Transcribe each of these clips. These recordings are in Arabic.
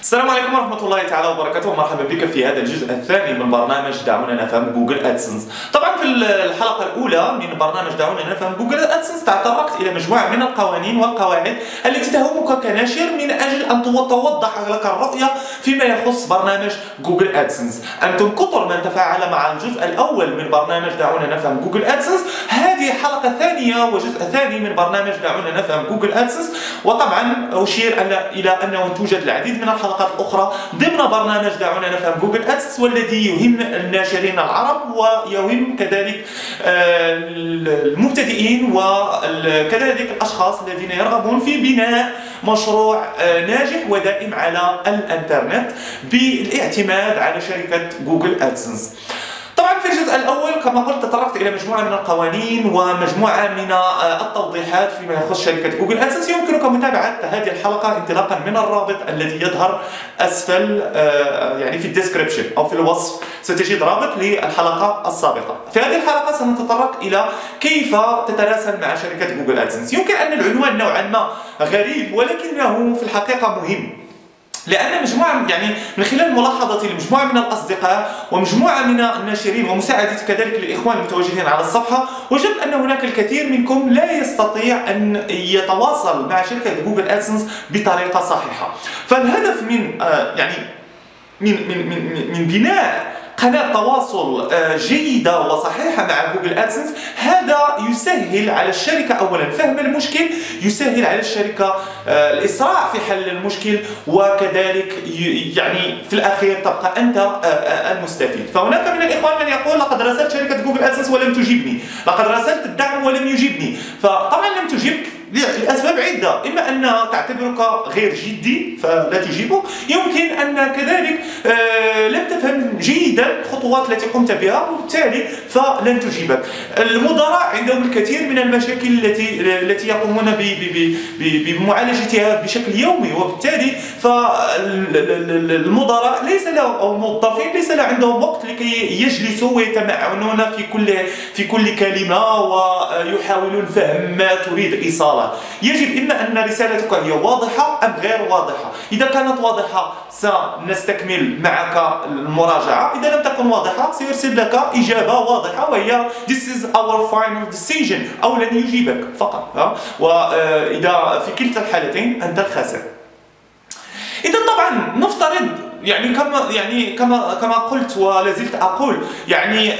السلام عليكم ورحمة الله تعالى وبركاته، ومرحبا بك في هذا الجزء الثاني من برنامج دعونا نفهم جوجل ادسنس. طبعا في الحلقة الأولى من برنامج دعونا نفهم جوجل ادسنس تطرقت إلى مجموعة من القوانين والقواعد التي تهمك كناشر من أجل أن توضح لك الرؤية فيما يخص برنامج جوجل ادسنس. أنتم كثر من تفاعل مع الجزء الأول من برنامج دعونا نفهم جوجل ادسنس، هذه حلقة ثانية وجزء ثاني من برنامج دعونا نفهم جوجل ادسنس. وطبعا أشير إلى أنه توجد العديد من الحلقات الأخرى ضمن برنامج دعونا نفهم جوجل ادسنس، والذي يهم الناشرين العرب ويهم كذلك المبتدئين وكذلك الأشخاص الذين يرغبون في بناء مشروع ناجح ودائم على الانترنت بالاعتماد على شركة جوجل ادسنس. طبعا في الجزء الأول كما قلت تطرقت إلى مجموعة من القوانين ومجموعة من التوضيحات فيما يخص شركة جوجل ادسنس. يمكنك متابعة هذه الحلقة انطلاقا من الرابط الذي يظهر أسفل يعني في الديسكريبشن أو في الوصف، ستجد رابط للحلقة السابقة. في هذه الحلقة سنتطرق إلى كيف تتراسل مع شركة جوجل ادسنس. يمكن أن العنوان نوعا ما غريب، ولكنه في الحقيقة مهم، لأن مجموعة يعني من خلال ملاحظتي لمجموعة من الأصدقاء ومجموعة من الناشرين ومساعدتي كذلك للإخوان المتواجدين على الصفحة، وجدت أن هناك الكثير منكم لا يستطيع أن يتواصل مع شركة جوجل ادسنس بطريقة صحيحة. فالهدف من يعني من بناء قناة تواصل جيدة وصحيحة مع جوجل ادسنس، هذا يسهل على الشركة أولا فهم المشكل، يسهل على الشركة الإسراع في حل المشكل، وكذلك يعني في الأخير تبقى أنت المستفيد. فهناك من الإخوان من يقول لقد راسلت شركة جوجل ادسنس ولم تجيبني، لقد راسلت الدعم ولم يجيبني. فطبعا لم تجيبك لأسباب عدة، إما أن تعتبرك غير جدي فلا تجيبك، يمكن أن كذلك لم تفهم جيدا الخطوات التي قمت بها وبالتالي فلن تجيبك. المدراء عندهم الكثير من المشاكل التي يقومون بمعالجتها بشكل يومي، وبالتالي فالمدراء ليس له أو الموظفين ليس له عندهم وقت لكي يجلسوا ويتمعنون في كل كلمة ويحاولون فهم ما تريد إيصاله. يجب إما أن رسالتك هي واضحة أم غير واضحة. إذا كانت واضحة سنستكمل معك المراجعة، إذا لم تكن واضحة سيرسل لك إجابة واضحة وهي This is our final decision، أو لن يجيبك فقط. وإذا في كلتا الحالتين أنت الخاسر. إذا طبعا نفترض كما قلت ولا زلت اقول يعني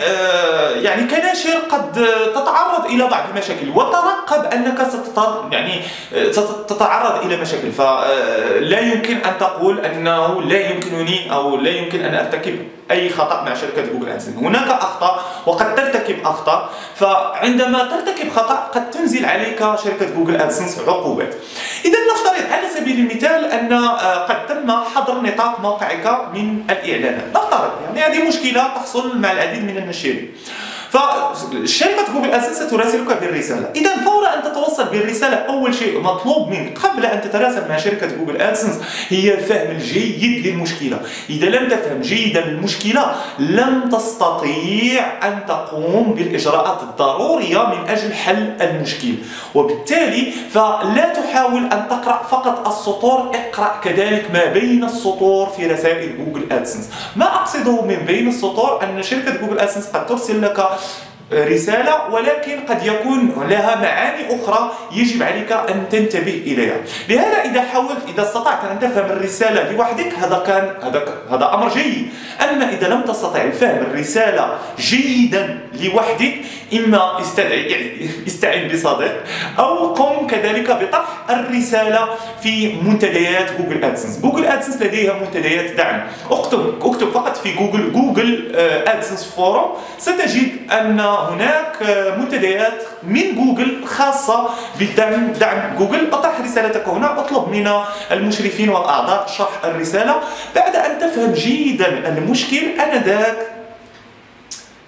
كناشر قد تتعرض الى بعض المشاكل، وترقب انك ستتعرض الى مشاكل. فلا يمكن ان تقول انه لا يمكنني او لا يمكن ان ارتكب اي خطا مع شركه جوجل ادسنس. هناك اخطاء وقد ترتكب اخطاء، فعندما ترتكب خطا قد تنزل عليك شركه جوجل ادسنس عقوبات. اذا نفترض على سبيل المثال ان قد تم حظر نطاق موقعك من الاعلانات، نفترض يعني هذه مشكله تحصل مع العديد من الناشرين، فشركة جوجل ادسنس ستراسلك بالرسالة. إذا فور أن تتوصل بالرسالة، أول شيء مطلوب منك قبل أن تتراسل مع شركة جوجل ادسنس هي الفهم الجيد للمشكلة. إذا لم تفهم جيدا المشكلة لن تستطيع أن تقوم بالإجراءات الضرورية من أجل حل المشكل، وبالتالي فلا تحاول أن تقرأ فقط السطور، اقرأ كذلك ما بين السطور في رسائل جوجل ادسنس. ما أقصده من بين السطور أن شركة جوجل ادسنس قد ترسل لك رسالة، ولكن قد يكون لها معاني أخرى يجب عليك أن تنتبه إليها. لهذا إذا استطعت أن تفهم الرسالة لوحدك هذا أمر جيد. أما إذا لم تستطع الفهم الرسالة جيدا لوحدك، إما استعن بصديق أو قم كذلك بطرح الرسالة في منتديات جوجل ادسنس. جوجل ادسنس لديها منتديات دعم. اكتب فقط في جوجل ادسنس فورم، ستجد أن هناك منتديات من جوجل خاصة بدعم جوجل. اطرح رسالتك هنا، اطلب من المشرفين والأعضاء شرح الرسالة. بعد أن تفهم جيدا المشكل، آنذاك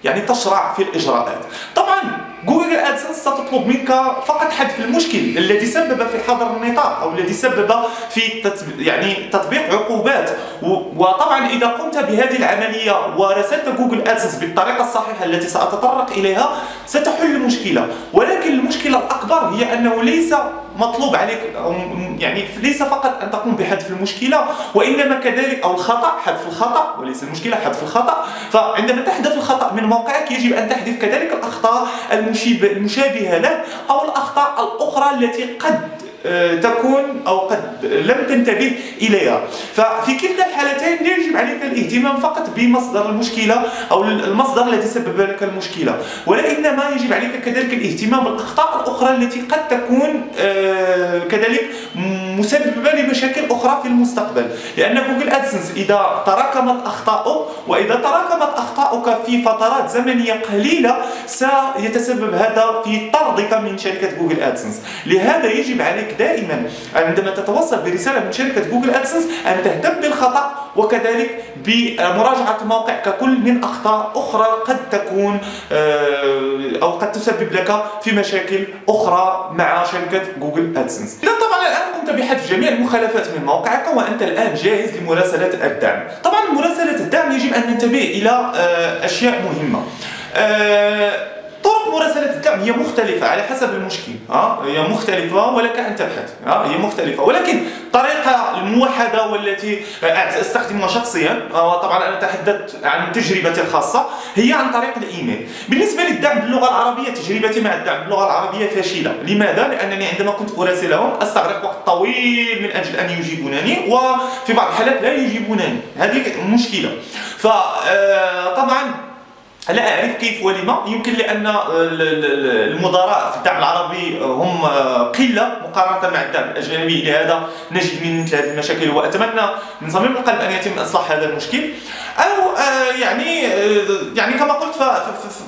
يعني تشرع في الإجراءات. طبعا جوجل ادسنس ستطلب منك فقط حذف المشكل الذي سبب في حظر النطاق او الذي سبب في تطبيق عقوبات. وطبعا اذا قمت بهذه العمليه ورسلت جوجل ادسنس بالطريقه الصحيحه التي ساتطرق اليها ستحل المشكله. ولكن المشكله الاكبر هي انه ليس مطلوب عليك ليس فقط ان تقوم بحذف المشكله وانما كذلك او الخطا، حذف الخطا وليس المشكله، حذف الخطا. فعندما تحذف الخطا من موقعك يجب ان تحذف كذلك الاخطاء المشابهه له او الاخطاء الاخرى التي قد تكون او قد لم تنتبه اليها. ففي كلتا الحالتين يجب عليك الاهتمام فقط بمصدر المشكله او المصدر الذي سبب لك المشكله، وانما يجب عليك كذلك الاهتمام بالاخطاء الاخرى التي قد تكون كذلك مسببه لمشاكل اخرى في المستقبل. لان جوجل ادسنس اذا تراكمت اخطاؤه واذا تراكمت اخطاؤك في فترات زمنيه قليله سيتسبب هذا في طردك من شركه جوجل ادسنس. لهذا يجب عليك دائما عندما تتوصل برساله من شركه جوجل ادسنس ان تهتم بالخطا وكذلك بمراجعه الموقع ككل من اخطاء اخرى قد تكون او قد تسبب لك في مشاكل اخرى مع شركه جوجل ادسنس. اذا طبعا الان قمت بحذف جميع المخالفات من موقعك وانت الان جاهز لمراسله الدعم. طبعا مراسله الدعم يجب ان ننتبه الى اشياء مهمه. طرق مراسلة الدعم هي مختلفة على حسب المشكل، هي مختلفة ولك أن تبحث، هي مختلفة، ولكن الطريقة الموحدة والتي أستخدمها شخصيا، طبعا أنا تحدثت عن تجربتي الخاصة، هي عن طريق الإيميل. بالنسبة للدعم باللغة العربية تجربتي مع الدعم باللغة العربية فاشلة. لماذا؟ لأنني عندما كنت أراسلهم أستغرق وقت طويل من أجل أن يجيبونني وفي بعض الحالات لا يجيبونني، هذه مشكلة. فطبعا لا أعرف كيف ولما، يمكن لأن المدراء في الدعم العربي هم قلة مقارنة مع الدعم الأجنبي، لهذا نجد من مثل هذه المشاكل. وأتمنى من صميم القلب أن يتم إصلاح هذا المشكل، أو يعني كما قلت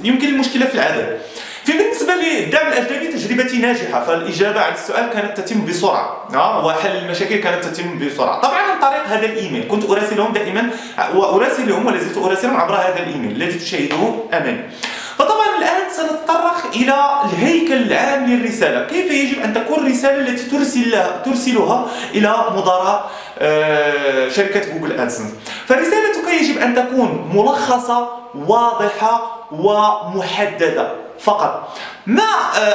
يمكن المشكلة في العدد. بالنسبة للدعم الأجنبي تجربتي ناجحة، فالإجابة على السؤال كانت تتم بسرعة، وحل المشاكل كانت تتم بسرعة. طبعا عن طريق هذا الإيميل كنت أراسلهم دائما، وأراسلهم ولا زلت أراسلهم عبر هذا الإيميل الذي تشاهدوه أمامي. فطبعا الآن سنتطرق إلى الهيكل العام للرسالة، كيف يجب أن تكون الرسالة التي ترسلها إلى مدراء شركة جوجل ادسنس. فرسالتك يجب أن تكون ملخصة واضحة ومحددة فقط. ما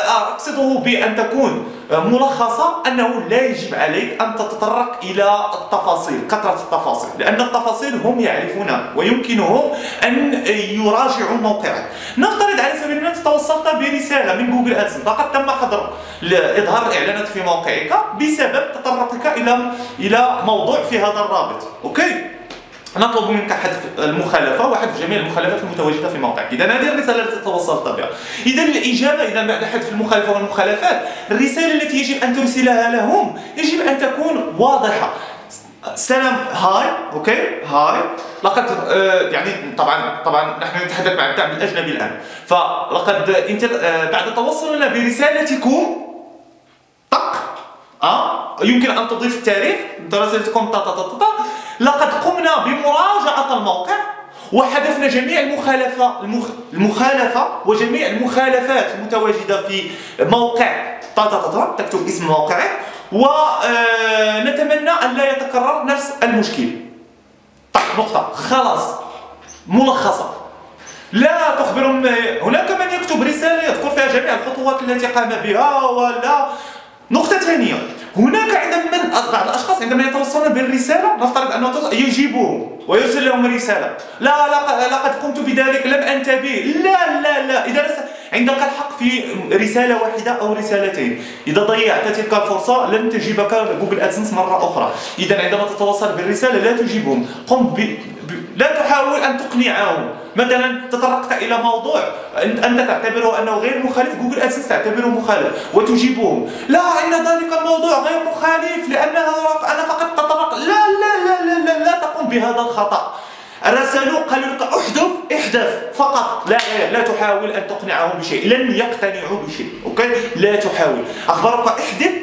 أقصده بأن تكون ملخصة أنه لا يجب عليك أن تتطرق إلى التفاصيل، كثرة التفاصيل، لأن التفاصيل هم يعرفونها ويمكنهم أن يراجعوا موقعك. نفترض على سبيل المثال توصلت برسالة من جوجل ادسنس فقد تم حظر إظهار الإعلانات في موقعك بسبب تطرقك إلى موضوع في هذا الرابط، أوكي؟ نطلب منك حذف المخالفة وحذف جميع المخالفات المتواجدة في موقعك. إذا هذه الرسالة التي توصلت بها. إذا الإجابة إذا بعد حذف المخالفة والمخالفات، الرسالة التي يجب أن ترسلها لهم يجب أن تكون واضحة. سلام، هاي، أوكي، هاي، لقد طبعا نحن نتحدث مع الدعم الأجنبي الآن. فلقد بعد توصلنا برسالتكم يمكن أن تضيف التاريخ، رسالتكم لقد قمنا بمراجعة الموقع وحذفنا جميع المخالفة وجميع المخالفات المتواجدة في موقع تكتب اسم موقعك، ونتمنى أن لا يتكرر نفس المشكل. نقطة، خلاص، ملخصة. لا تخبرهم. هناك من يكتب رسالة يذكر فيها جميع الخطوات التي قام بها ولا. نقطة ثانية، هناك بعض الأشخاص عندما يتوصلون بالرسالة نفترض أنه يجيبوهم ويرسل لهم رسالة، لا لقد قمت بذلك، لم أنتبه. لا، إذا عندك الحق في رسالة واحدة أو رسالتين. إذا ضيعت تلك الفرصة لن تجيبك جوجل ادسنس مرة أخرى. إذا عندما تتوصل بالرسالة لا تجيبهم، لا تحاول أن تقنعهم. مثلا تطرقت إلى موضوع أنت تعتبره أنه غير مخالف، جوجل ادسنس تعتبره مخالف وتجيبهم، لا إن ذلك الموضوع غير مخالف لأنه أنا فقط تطرق. لا تقوم بهذا الخطأ. رسلوا قالوا لك احذف فقط، لا تحاول أن تقنعهم بشيء، لن يقتنعوا بشيء، أوكي؟ لا تحاول. أخبرك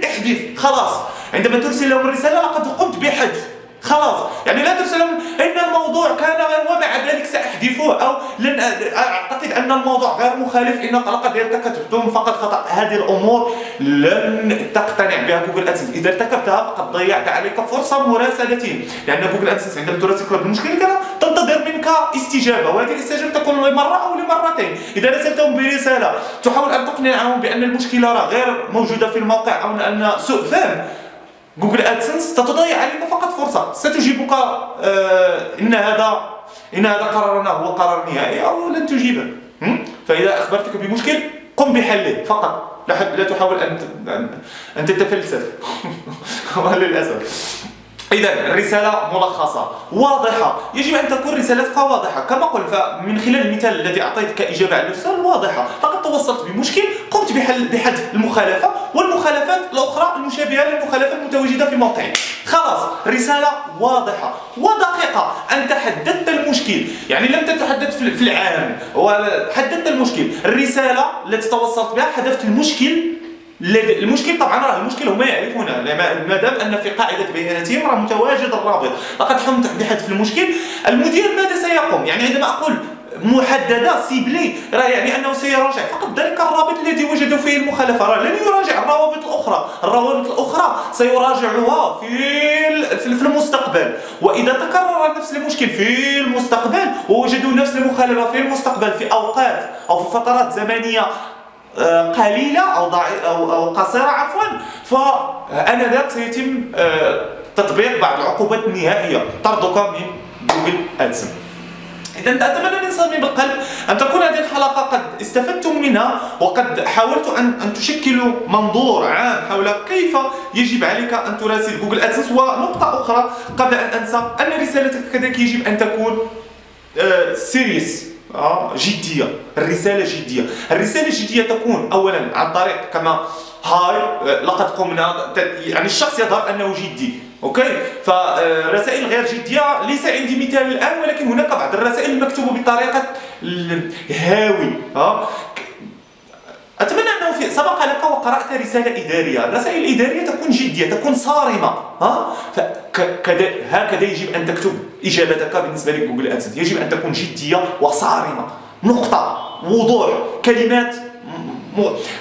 احذف خلاص. عندما ترسل لهم الرسالة لقد قمت بحذف، خلاص. يعني لا ترسل لهم إن الموضوع كان ومع ذلك سأحذف احذفوه او لن اعتقد ان الموضوع غير مخالف، ان لقد ارتكبتم فقط خطا. هذه الامور لن تقتنع بها جوجل ادسنس. اذا ارتكبتها فقد ضيعت عليك فرصه مراسلتهم، لان جوجل ادسنس عندما تراسلك بمشكلتك تنتظر منك استجابه، وهذه الاستجابه تكون لمره او لمرتين. اذا راسلتهم برساله تحاول ان تقنعهم بان المشكله راه غير موجوده في الموقع او ان سوء فهم، جوجل ادسنس ستضيع عليك فقط فرصه. ستجيبك ان هذا قرارنا هو قرار نهائي، او لن تجيبه. فاذا اخبرتك بمشكل قم بحله فقط، لا تحاول ان تتفلسف. للاسف. إذا الرسالة ملخصة واضحة، يجب أن تكون رسالتك واضحة كما قلت. فمن خلال المثال الذي أعطيتك إجابة على الرسالة واضحة، لقد توصلت بمشكل قمت بحذف المخالفة والمخالفات الأخرى المشابهة للمخالفة المتواجدة في موقعي. خلاص، رسالة واضحة ودقيقة. أنت حددت المشكل، يعني لم تتحدث في العام، وحددت المشكل. الرسالة التي توصلت بها حذفت المشكل طبعا راه المشكل هما يعرفونه، ما دام ان في قاعده بياناتهم راه متواجد الرابط. لقد قمت بحذف المشكل. المدير ماذا سيقوم؟ يعني عندما اقول محدده سيبلي، راه يعني انه سيراجع فقط ذلك الرابط الذي وجدوا فيه المخالفه، راه لن يراجع الروابط الاخرى. الروابط الاخرى سيراجعها في المستقبل، واذا تكرر نفس المشكل في المستقبل ووجدوا نفس المخالفه في المستقبل في اوقات او في فترات زمنيه قليلة أو قصيرة عفوا، فآنذاك سيتم تطبيق بعض العقوبات النهائية، طردك من جوجل ادسنس. إذا أتمنى من صميم القلب أن تكون هذه الحلقة قد استفدتم منها، وقد حاولت أن تشكلوا منظور عام حول كيف يجب عليك أن تراسل جوجل ادسنس. ونقطة أخرى قبل أن أنسى، أن رسالتك كذلك يجب أن تكون سيريس، جدية. الرسالة جدية. الرسالة الجدية تكون أولا عن طريق كما هاي لقد قمنا، يعني الشخص يظهر أنه جدي. أوكي، فرسائل غير جدية ليس عندي مثال الآن، ولكن هناك بعض الرسائل المكتوبة بطريقة هاوي. أتمنى أنه سبق لك وقرأت رسالة إدارية. الرسائل الإدارية تكون جدية، تكون صارمة. هكذا يجب أن تكتب إجابتك بالنسبة لجوجل ادسنس. يجب أن تكون جدية وصارمة، نقطة، وضوح، كلمات،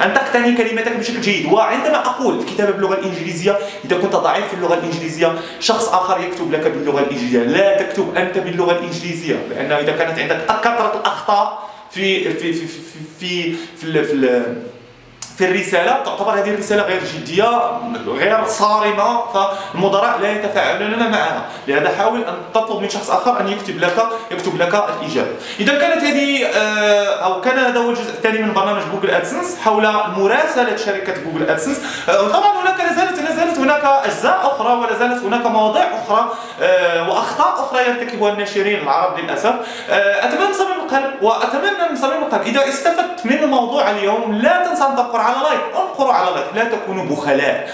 أن تقتني كلماتك بشكل جيد. وعندما أقول الكتابة باللغة الإنجليزية، إذا كنت ضعيف في اللغة الإنجليزية شخص آخر يكتب لك باللغة الإنجليزية، لا تكتب أنت باللغة الإنجليزية، لأن إذا كانت عندك كثرة الأخطاء في الرسالة تعتبر هذه الرسالة غير جدية، غير صارمة، فالمدراء لا يتفاعلون معها. لهذا حاول أن تطلب من شخص آخر أن يكتب لك الإجابة. إذا كانت هذه أو كان هذا هو الجزء الثاني من برنامج جوجل ادسنس حول مراسلة شركة جوجل ادسنس. طبعا هناك لا زالت هناك أجزاء أخرى، ولا زالت هناك مواضيع أخرى وأخطاء أخرى يرتكبها الناشرين العرب للأسف. أتمنى من صميم القلب إذا استفدت من الموضوع اليوم لا تنسى أن تنقر على لايك، انقروا على لايك، لا تكونوا بخلاء.